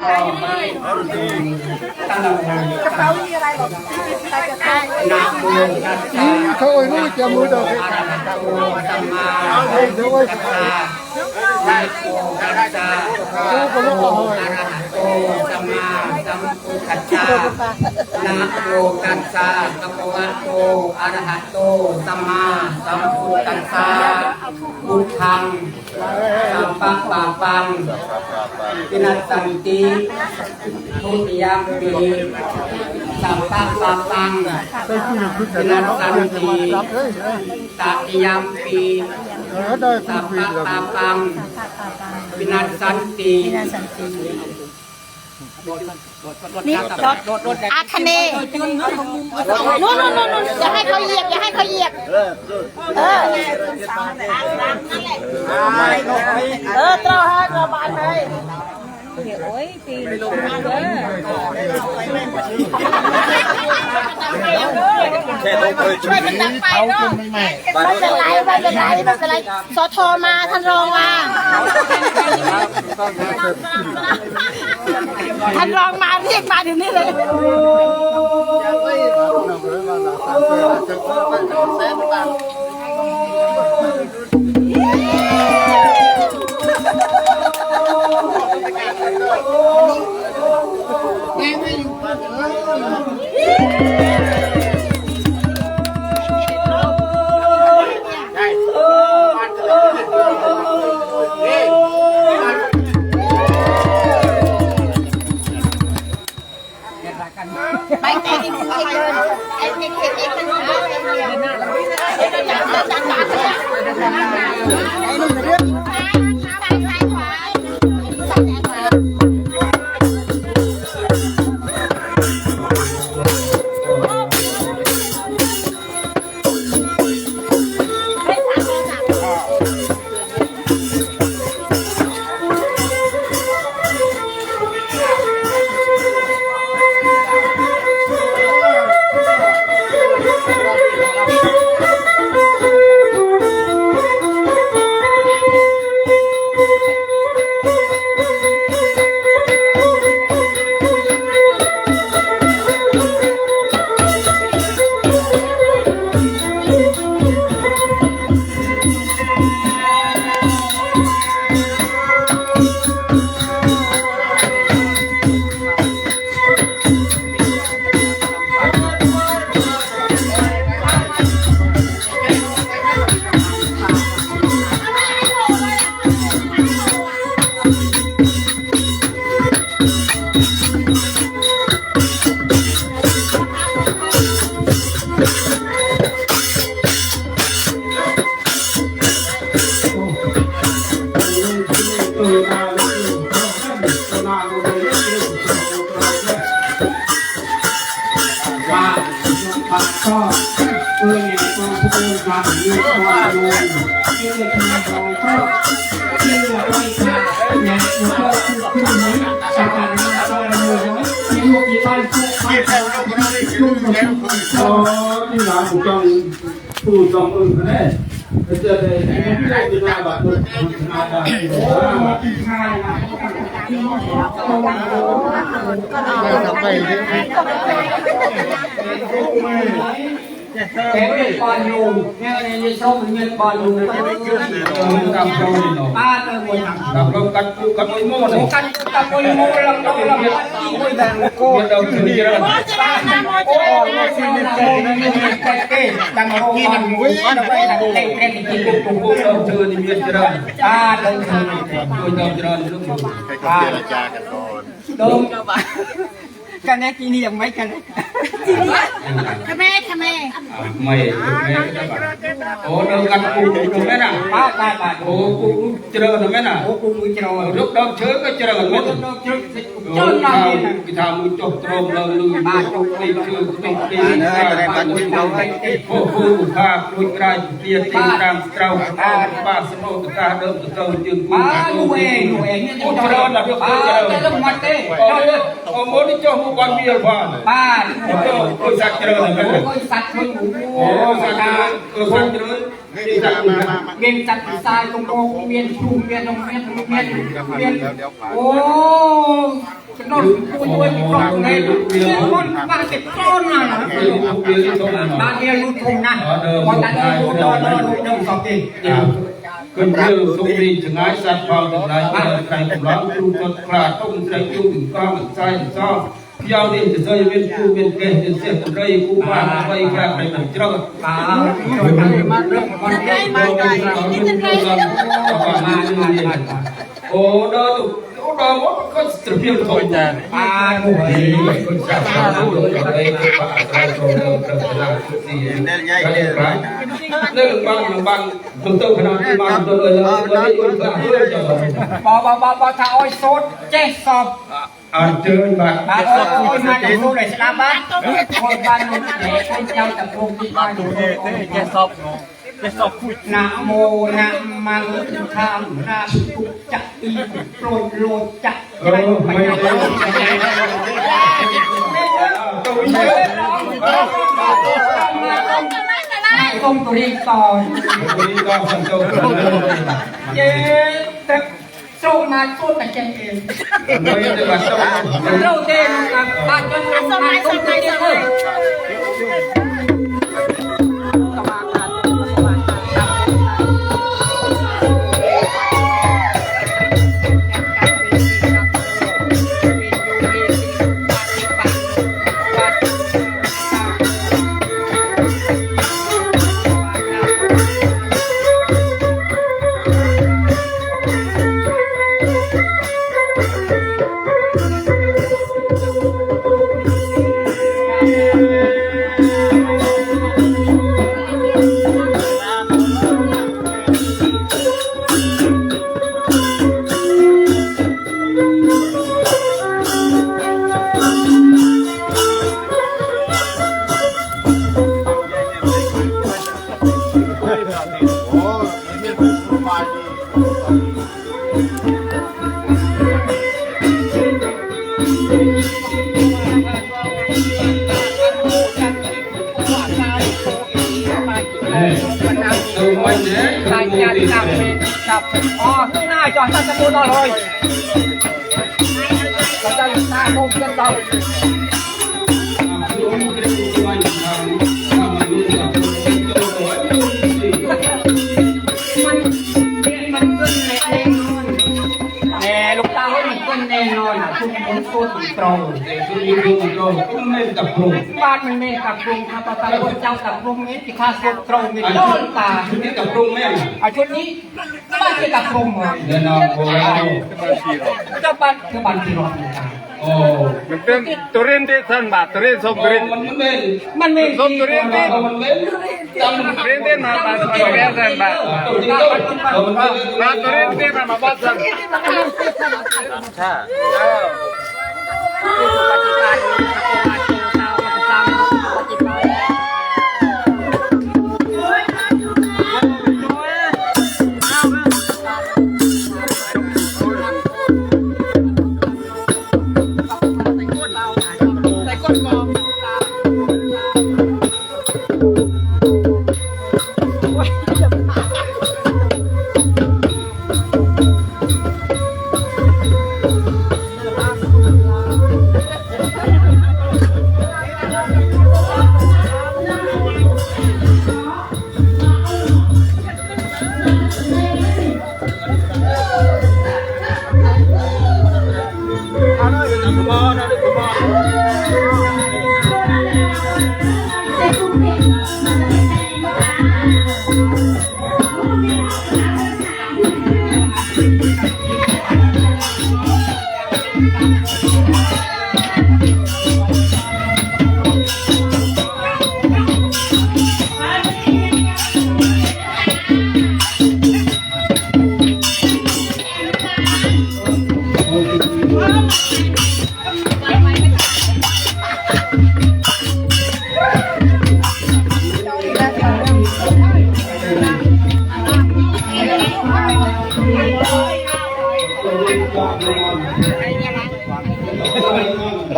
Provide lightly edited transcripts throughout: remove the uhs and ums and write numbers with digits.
กระเป๋ามีอะไรหรอกใส่กระเป๋านาโมตัสสะเขาไอ้รู้จะมือเดินอะระหะโตสัมมาสัมพุทธัสสะนะโมตัสสะอะระหะโตสัมมาสัมพุทธัสสะนะโมตัสสะภะคะวะโตอะระหะโตสัมมาสัมพุทธัสสะพุทธังสัมปังปะปังปินัสสันติทุติยมปีสัมปังปะปังปินัสสันติตติยมปีสัมปังปะปังปินัสสันตินี่อาคเนนู่นอย่าให้เขาเหยียบอย่าให้เขาเหยียบเต้าฮะกระบาลเลยโอ้ยตีลงมาเลยช่วยกันดังไฟเนาะไม่เป็นไรสทมาท่านรองมาท่านรองมาเรียกมาเดี๋ยวนี้เลยไปแต่งตัวให้เดินไอ้เด็กมันหาไอ้เนี่ยไอ้ตัวอย่างจัดการไอ้นี่เรื่องก็เพื่อนก็พูดมาอยู่ว่าลงที่จะทำเราก็ที่เราไม่ทำเนี่ยมันก็คือขึ้นนี้จากการนั้นก็เลยที่ลูกที่บ้านพูดไม่แพ้ก็ไม่ได้ขึ้นแล้วอ๋อที่หลานผมต้องพูดต้องอึ้งกันแน่เจอเลยที่เราจะมาแบบนี้มาได้ใช่แกเป็นบอลลูนแม่ในยี่ส้มเป็นบอลลูนกับป้าเติมบนกับกับมวยโม่เลยกับมวยโม่เราต้องเราที่มวยแดงโก้เราคือนี่เราโอ้เราซีนี่เก่งนี่เก่งตั้งโอ้ยมวยเราไปทางเตะเตะกินปุ๊บปุ๊บเราเจอนี่มีเจริญป้าเติมคือด้วยเราเจริญลูกป้าเจรจากันก่อนโดนกันแน่กี่นี่ยังไม่กันทำไมไม่โอ้เรากันกูถูกไหมนะป้าโอ้กูเจริญถูกไหมนะโอ้กูเจริญลูกดอกเชื้อก็เจริญไหมลูกดอกเชื้อจนเราพิธามือจบตรงเราลุยบ้านจบตีเชื้อตีตีบ้านจบเราโอ้โหภาพลุยกลายเปลี่ยนตีตามเราป้าสนุกตาเดิมตะเกียบจึงป้าดูเองโอ้เจริญนะพี่ป้าเจริญมาเต้โอ้โมดิโจ cho hút quan bia vào ba tôi sạch rồi tôi sạch hơn sạch rồi miền sạch sai công cô miền trung miền đông miền ô nó tôi còn này con ba cái con nào ba kia luôn thùng nè còn ta đây luôn đó đông sọc gì cần nhiều thông tin chừng ai sát vào từng này thành cùng lắm tu tuật là không thành tu từng cao từng sai từng sao giao đi từ rơi bên khu bên kề từ xe từ đây khu ba quay ra thành từng trâu rồi mà con đây mà ô đó đó có sự việc thôi nha mùi con sao rồi đây nên bằng chúng tôi phải làm bằng tôi là bỏ thà oi sốt chết sọp ăn chơi mà oi mà để mua để làm bát oi ban để con trao tập trung đi ban chết sọp Nam mô Nam Măng Tham Nam Cục Chặt Y Rồi Lô Chặt không tôi đi còn chế sâu mà sâu là chạy em đầu tiên là bạn cho mình không thấy được thôi cho ta sẽ mua thôi còn ta ta không chân đâu nè lúc ta hỏi mình quân nè nói là chung muốn cô tụi trâu cũng nên tập trung ban mình nên tập trungถ้าตาคนเจ้าtập trungนี้ที่ข้าสุดตรงนี้โดนตา ที่tập trungแม่ ชุดนี้บ้านที่tập trungเลย เดินเอาโบราณ เจ้าบ้านคือบ้านที่รอดตา โอ้ มันเป็นตุเรนที่ท่านบาตุเรนส้มตุเรน มันเป็น ส้มตุเรนที่ มันเป็นจำ ตุเรนที่มาบาตุเรนท่านบาบาตุเรนที่มาบาสันใช่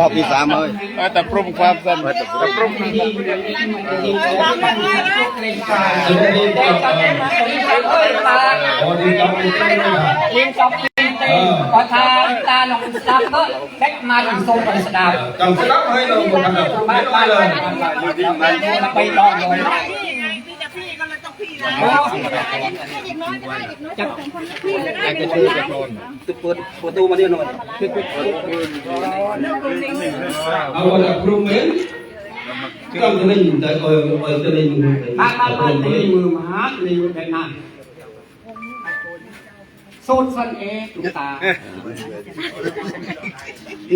บ รอบที่3เลยแต่ปรุงความสั้นแต่ปรุง ขอทานตาหนองซับก็แบกมาถึงทรงกันสดาบ จังสลับให้เราหมดทั้งหมดไม่เลย ไปลองเลยจะเปิดประตูมาเนี่ยหน่อย เอาละครูเมนก็จะเล่นแต่จะเล่นมือ บ้านตีมือมาในมือแดงนั่นโซดสันเอตุตา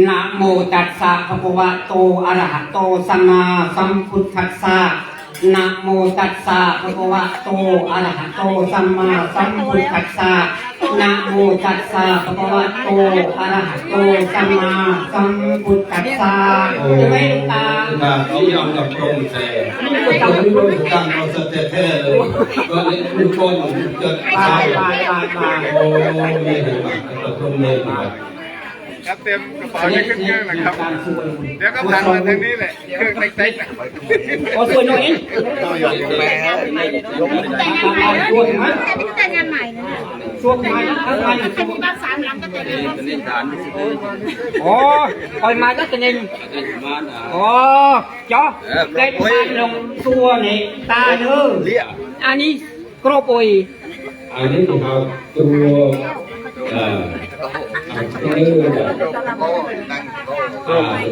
นะโมตัสสะภะคะวะโตอะระหะโตสัมมาสัมพุทธัสสะนะโมตัสสะภะคะวะโตอะระหะโตสัมมาสัมพุทธัสสะนะโมตัสสะภะคะวะโตอะระหะโตสัมมาสัมพุทธัสสะจะไม่ตา เขายอมกับตรงแต่คนที่รู้การเราสเตตเลยก็เล่นลูกบอลจะตายโอ้ยนี่เห็นไหมตรงเลยมา ครับเตรียมกระเป๋าจะขึ้นเครื่องนะครับเดี๋ยวก็ผ่านมาทางนี้แหละเครื่องเล็กๆ โอ้สวยหน่อย ต้องยกแม่ยกไม่ได้ ช่วยไหม แต่นี่แต่งงานใหม่นะเนี่ย ช่วยไหมทำไม แต่มีบ้าน3 หลังก็แต่งงาน อ๋อคอยมาแล้วจะเองอ๋อจ้าได้ทานลงตัวนี่ตาเด้ออันนี้กรอบอย อันนี้ครับตัว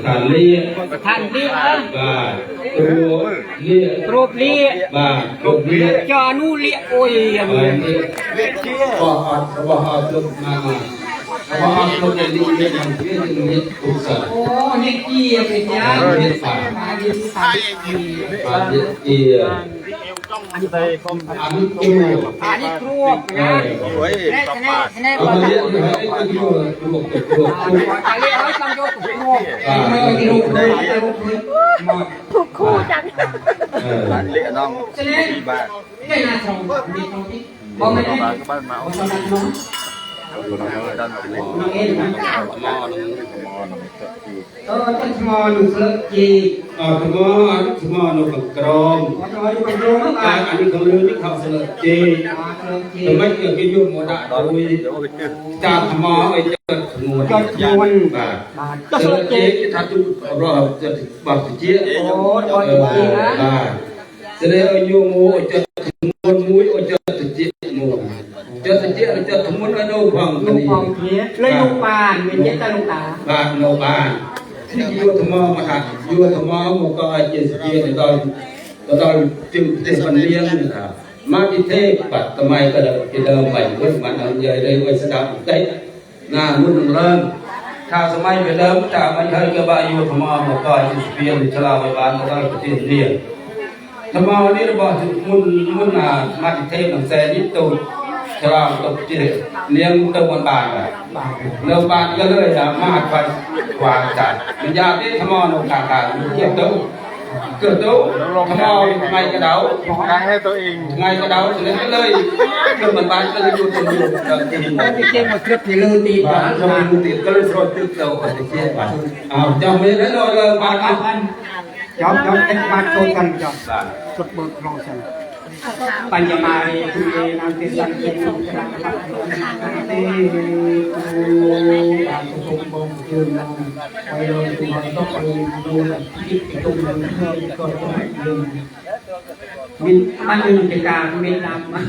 การเลี้ย ทานเลี้ย บาตัวเลี้ย กรอบเลี้ย บาตัวเลี้ย จานูเลี้ยโอยอัน อั นี้ นนี้เลี้ยเชี่ยบ่ฮอดตัวมาบ่ฮอดตัวเลี้ยเลี้ยทำเลี้ยเลี้ยอุตสาห โอ้เนี่ยเกี่ยเป็นยัง เลี้ยฝา มาดีสาม ฝาเลี้ยเกี่ยอันนี้ตัว อันนี้ครอบนะ โอ้ย แน่แน่ เอามาเลี้ยให้ไอ้ตัวตัวตัว เลี้ยให้ตั้งยศครอบไม่กินลูกเลยลูกเลยหมด ถูกคู่จัง เลี้ยน้อง ฉะนั้นไม่น่าชมมีตรงที่บอกไม่ได้ ก็บ้านมา บอกสำนักน้อง ด้านหลัง น้องเอ็นนะต้นสมอหนุ่มเสือจี semua no krom ขอจะอยู่กับโรงมั้งอ่ะ อันนี้เขาเรื่องที่เขาเสนอเจ เสือจี ทำไมเกี่ยวกับยุ่งโมดะโดยจากธรรมะไอ้เจ้างู จอดยวน บา ก็ เส เสื น อ อเจ จี ถ้าจุดรอจะบอกเจี๊ย โอ้โดยจีนะ บาเสนอยุ่งโมจะมุนมุ้ยจะเจี๊ยงูจะเจี๊ยจะทมุนไอ้โน่ฟัง ลูกของเพี้ยเลยลูกปานเป็นเย็ดตาลูกตา บาโนบาที่ยุ่งธรรมะมาทักยุ่งธรรมะมันก็ไอ้เจี๊ยเจี๊ยตอนจึงเทศเลี้ยงนะครับมาที่เทพปัตตมัยก็ได้ที่เดิมไปวุฒิมันเอาใหญ่เลยไว้สดับได้งานมุ่งเริ่มถ้าสมัยไปเริ่มจากมันเคยกับบายุธรรมะมันก็จะเปลี่ยนชลาไปบ้านก็ได้ที่เรียนธรรมะนี้เราบอกมุ่งมาที่เทพหนังแสนิตุชลาตกจิตเลี้ยงตัวบนบ้านเริ่มบ้านก็เลยมาหัดไปวางจัดมันยากที่ธรรมะในการเกี่ยวตัวเกิดตัวขมอไงกระเดา กางให้ตัวเอง ไงกระเดาฉะนั้นก็เลยเกิดมันบานก็เลยอยู่ตรงนี้ที่ดิน ถ้าที่เจ้ามาคลิปที่ลือตี บ้า บ้าน น ทำไมมันติดก็เลยสดตึกเราไปที่เชียบ้านอ้าวจำไม่ได้เลยบ้านบ้าน จอมเอ็กมาโตกันจอมสุดเบิกโรชันปัญญามารีคุณเอนันติสันติสุขรังพัฒน์เตอาสุภบงยืนนองไปเลยคุณหอยต้องไปดูที่ตรงนั้นเพื่อก็จะยืนมินมันมีกิจการมินนำมัน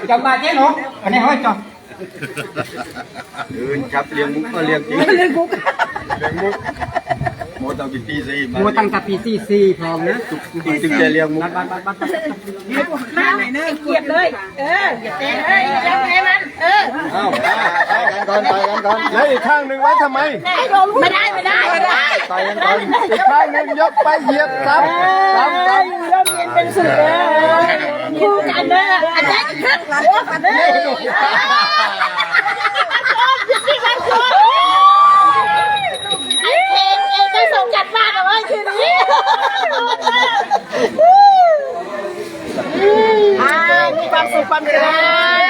จะมาเจ๊เนาะอันนี้ห้อยจอม ครับเลี้ยงมุกก็เลี้ยงจริง เล่นกุ๊ก เลี้ยงมุกโมตั้งปีตีสี่ มัวตั้งแต่ปีซีพร้อมนะ จึงจะเลี้ยงมุก บัด มาไหนเนอะเกียบเลย อย่าเตะเลยยังไงมัน อ้าวไปกันก่อนแล้วอีกข้างหนึ่งไว้ทำไม ไม่ได้ ไปกันก่อนอีกข้างหนึ่งยกไปเหยียบซ้ำ เริ่มเรียนเป็นสุดเลยคู่กันเนอะอาจารย์ขึ้นหลังกันเนอะอย่าที่มันชนไอ้เพลงเองก็ส่งจัดบ้านเอาไว้คืนนี้มีความสุขความเจริญ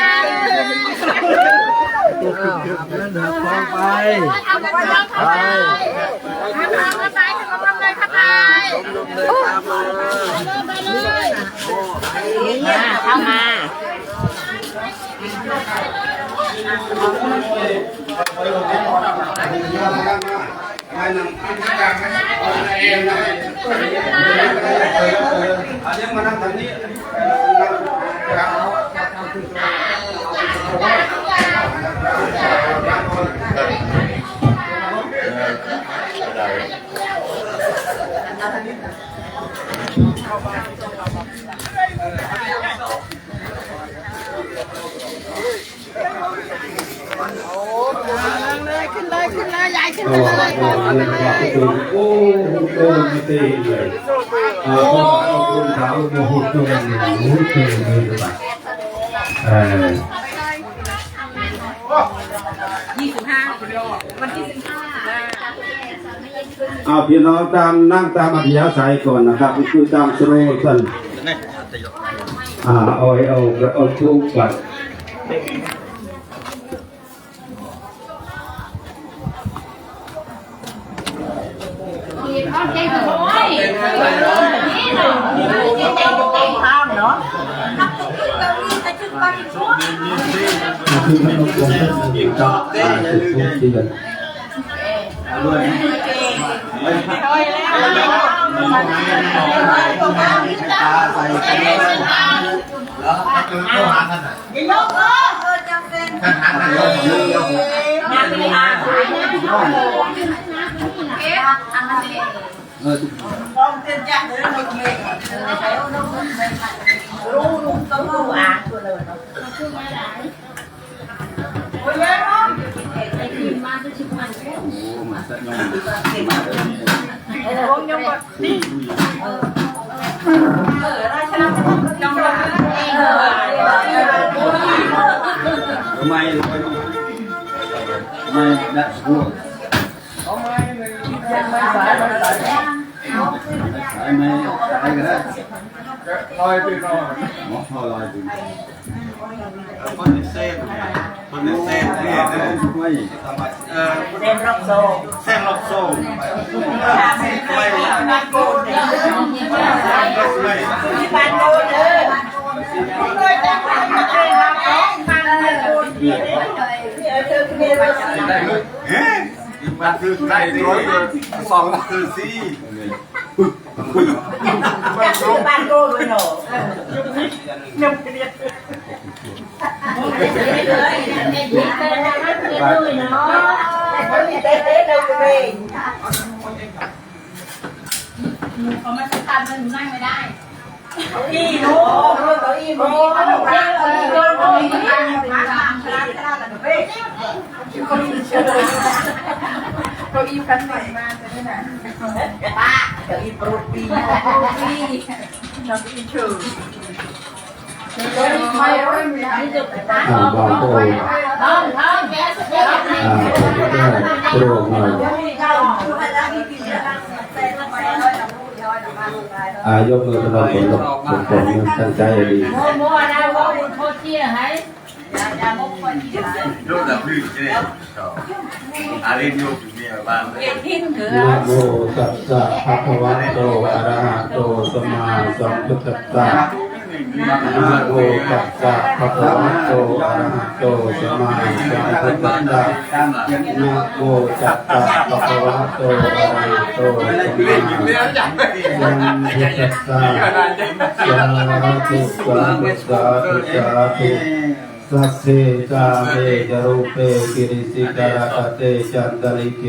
เอาไป ขึ้นเลยยายขึ้นเลยโอ้โหไม่ตีเลยคุณเขาโมโหตัวเองรู้ตัวเลยหรือเปล่าวันที่ 15เอาพี่น้องตามนั่งตามอัธยาศัยก่อนนะครับคือตามสโลสันเอาทุกบัตรคือมันต้องเป็นสิ่งต่อไปสุดที่กันด้วยไม่ได้พูดไม่ก็ได้ลอยไปก่อนลอยไปคนเส้นเนี่ยไม่เส้นล็อกโซ่เส้นล็อกโซ่ไม่บ้านโดนเลยมันคือไก่ร้อยสองคือซีบ้านโก้ด้วยหนูยังไม่เรียนเขามาสักการมันนั่งไม่ได้อีโน่อีโน่เขาอีกันใหม่มาจะได้ไหนป้าเดี๋ยวอีโปรตีนน้องอีชูบอกโอ้ยโปรหน่อยยกมือพนมมือผมตั้งใจดีมัวได้ว่าคุณโทษเที่ยให้ลูกดับพื้นใช่ไหมอะไรลูกมีอะไรบ้างนะโมตัสสะภะคะวะโตอะระหะโตสัมมาสัมพุทธัสสะนะโมตัสสะภะคะวะโตอะระหะโตสัมมาสัมพุทธัสสะนะโมตัสสะภะคะวะโตอะระหะโตสัมมาสัมพุทธัสสะสาธุสัสเสจาเมจรูเปกิริสิกราคเตจันตลิเก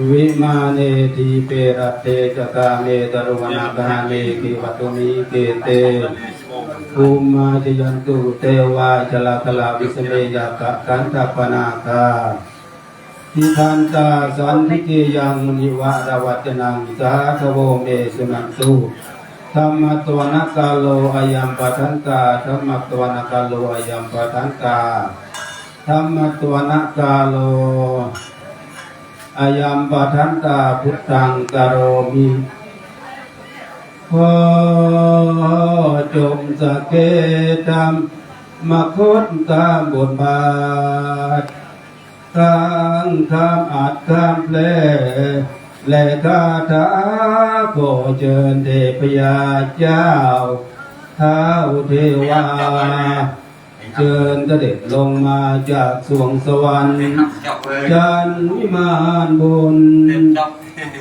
วิมาเนทีเปรัตเตจกาเมตรุวนาคาเมกิวัตุมิเกเตภูมาจยันตุเตวาจลาคลาวิสเมยากะกันตปนาคาทิทันตาสันนิเกยังมุนิวะระวัจนังสาธโวเมสุนันตุธรรมตวนาคาโลอายัมปัทันตาธรรมตวนาคาโลอายัมปัทันตาธรรมตวนาคาโลอายัมปัทันตาพุทธังกโรมิขอจงสเกตัมมคุตตามบทบาทข้างข้ามอัดข้ามเพลและคาถาขอเชิญเทพยาเจ้าท้าวเทวา เชิญเสด็จลงมาจากสวงสวรรค์จันวิมานบน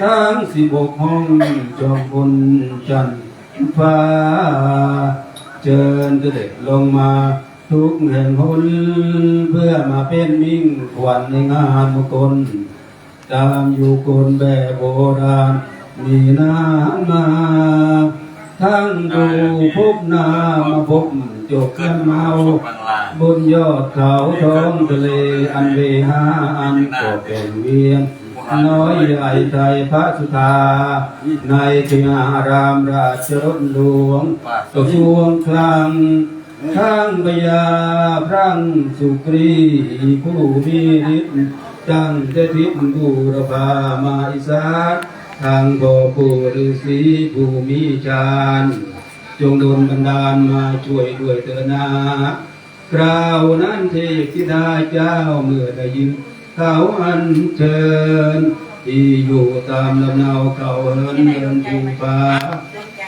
ทั้ง16 ห้องจอมพลจันทร์ฟ้าเชิญเสด็จลงมาทุกแห่งหนเพื่อมาเป็นมิ่งขวัญในงานมงคลตามอยู่กลแบบโบราณมีน้ำมาทั้งดูพบนามาพบจบกันเมาบนยอดเขาท้องทะเลอันเวหาอันก็เป็นเวียนน้อยใหญ่ไทยพระสุธาในทิงารามราชรถหลวงกระทรวงคลังทั้งพญาพระสุกรีผู้มีฤทธิ์ตั้งแต่ทิศบูรพามาอิสานทางบ่อปู่ฤาษีผู้มีฌานจงโดนบันดาลมาช่วยด้วยเถิดนาคราวนั้นเทพธิดาเจ้าเมื่อได้ยินเขาอัญเชิญที่อยู่ตามลำเนาเขาเหินเดินภูป่า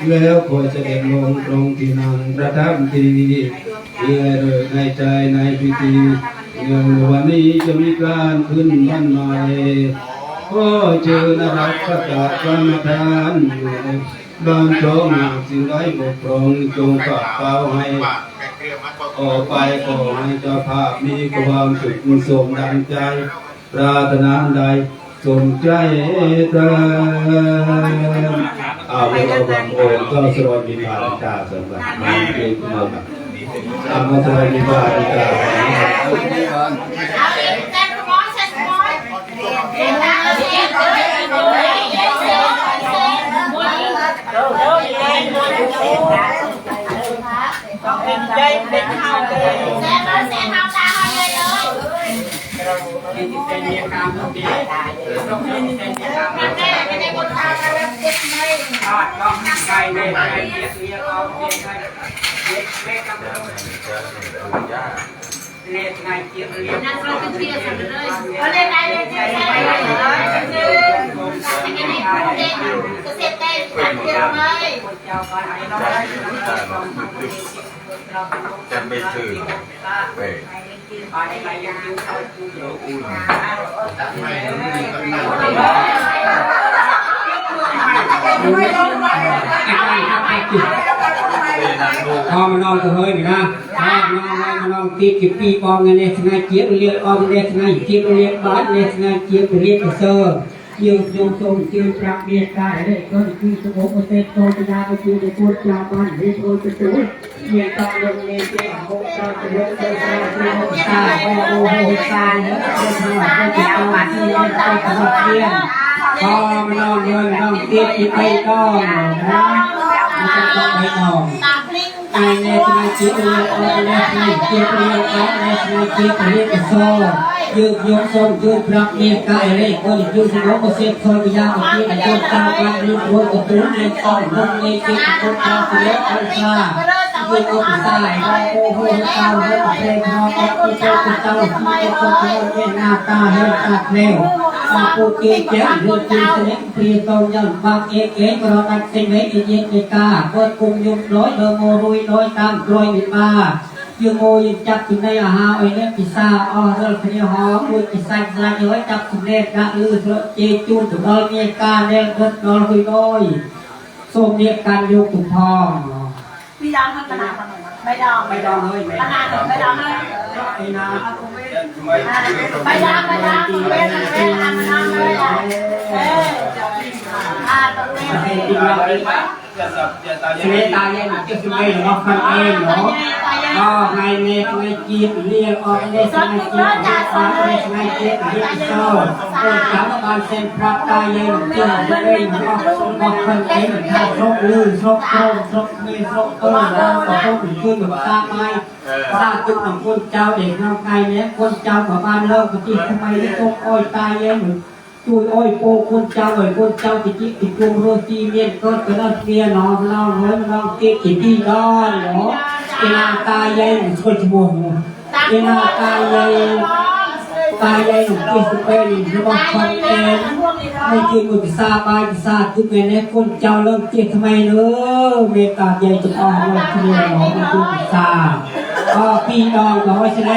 แล้วคอยเสด็จลงตรงที่นั่งประทับทีเพื่อเลิกในใจในพิธีเนื่องในวันนี้จะมีการขึ้นบ้านใหม่ก็เจอนรักประกาศวันทานอยู่ในบ้านโชมสิ่งใดบกพร่องจงปัดเป่าให้ออกไปขอให้เจ้าภาพมีความสุขสมดังใจปรารถนาใดสมใจเถิดเอาไปเอาบางองค์ก็สรอยมีบาตาสำหรับมาเกี่ยวกับเอามาสรอยมีบาตาเป็นใจเป็นเฮาเลยแซ่บแซ่บเฮาตาเฮาเลยแม่ไม่ได้คนตาแล้วเจ็บไหมเราเราไก่เนี่ยไก่เนี่ยเลี้ยงเอาเลี้ยงไก่เลี้ยงแม่กำลังเลี้ยงไก่เจี๊ยบเลี้ยงนั่นเราเป็นเจี๊ยบเลยเอาเลยไก่เลยเจี๊ยบเลยอันนี้นี่คุณเด็กจะเสร็จได้ทันเดียวไหมจะไม่ถือไปพอมานอนก็เฮ้ยนะพอมานอนตีกี่ปีปองเงี้ยเนี่ยไงเจี๊ยบเรียกออมเนี่ยไงเจี๊ยบเรียกบ้านเนี่ยไงเจี๊ยบเรียกเซอร์ยืนยงทรงยืนปรับเบียดได้เลยก็คือสมบูรณ์เต็มโตปัญญาไปยืนในตัวเจ้าบ้านให้โตจะสูงเมียต้องลงเมียเจ้าโหตาจะลงเจ้าตาโอ้โหตาเนี่ยเป็นหัวเป็นเจ้าบ้านที่เลี้ยงไปกับเพียงพอมานอนเลยนอนตีกี่ปีก่อนนะมันจะต้องไปก่อนไอ้เนี่ยทำไมเจี๊ยบเรียกอะไรเนี่ยทำไมเจี๊ยบเรียกอะไรเนี่ยทำไมเจี๊ยบเรียกโซ่ยืดยกทรงยืดปรับเมียกายเลยก็ยืดสมองก็เสียบคอยพยายามที่จะยืดตามการยืดรวมกับตัวในตอนลงในเจี๊ยบคนตาเสียอันซ่ายืดอกสายโอ้โหเจ้าเรื่องเพลงพอก็เจ้าเจ้าที่จะคนเห็นหน้าตาเห็นตาเร็วปูเกี่ยวเจ้ายืดจีเสน่ห์เปลี่ยนตรงยันบางเอ๋ก็รอตัดสิ่งไหนเย็นในกาเปิดกุมยุบร้อยเดิมโมรุยร้อยตามกลอยบิดมายังโมยังจับถึงในอาหารไอ้เนี่ยพิซซ่าอ๋อเรื่องพญาหอมด้วยพิซซ่าสลายย้อยจับถึงเล็กกะลือเจจูนถึงน้อยเนี่ยกาเล็กรถนอนคุยน้อยส้มเนี่ยการยกถุงทองพี่ดองทำขนาดไม่ดองเลยขนาดไม่ดองเลยไอ้นาไม่ดองเป็นอันนั้นเลยตรงนี้เสน่ห์ตาเย็นจะสมัยหลอกกันเองเนาะก็ไงเมฆไงจีบเรียกออกในสมัยจีบเรียกออกในสมัยจีบเรียกโซ่เกิดจากการเส้นพระตาเย็นจึงจะเป็นบอกคนเองถ้าโชคลื่นโชคโตโชคมีโชคเออแล้วก็โชคขึ้นแบบตาไม้ตาจุกของคนเจ้าเด็กเราไงเนี่ยคนเจ้าของบ้านเลิกปฏิทำไมที่ต้องอ้อยตาเย็นช่วยอ้อยโปคนเจ้าหน่อยคนเจ้าติดจิตติดกลุ่มโรตีเมียนก็จะรับเมียนอนเล่าเฮ้ยเราเก็บกินที่ก้อนเนาะเวลาตายยัยช่วยจมูกเวลาตายยัยหนุ่มที่สุดเป็นระบบคนเองไม่กินมือพิซซ่าไปพิซซ่าทุกเมนูคนเจ้าเริ่มเจ็บทำไมเนอะเมตตายัยจะอ่อนเลยทีเดียวหนอมันคือพิซซ่า ปีดองเราไว้ใช่ไหม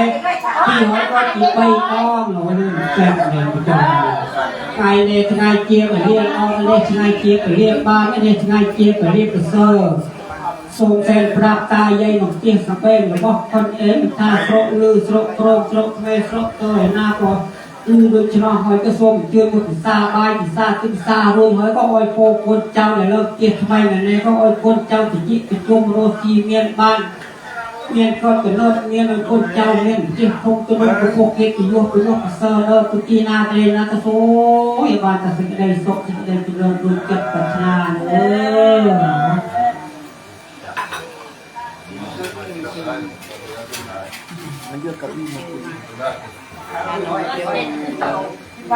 ปีหอยก็ปีใบดองเราไว้แซ่บเลยพี่น้องไงเนี่ยไงเจี๊ยบเรียกเอาเนี่ยไงเจี๊ยบเรียกบ้านเนี่ยไงเจี๊ยบเรียกเซอร์ส่งแทนปราบตายใหญ่หนุ่มเตี้ยสเปนหรือว่าคนเอ็นท่าโรลือโรโรโรเมโรเตยหน้าก็โดยเฉพาะหอยกระส้มเชื่อมติซาใบติซาติซารวมหอยก็อ้อยโฟคนเจ้าเนี่ยเลิกเกียรติทำไมเนี่ยก็อ้อยคนเจ้าติจิติจุ่มโรตีเมียนบ้านเมียนก็จะเลิกเมียนคนเจ้าเมียนเจียคงจะเลิกพวกเกติโยกเซอร์เลิกตุกีนาเตยนาตะโซยบ้านตัดสินใจสกสินใจจะเลิกดูเก็บปัญญามันเยอะกับพี่มันไป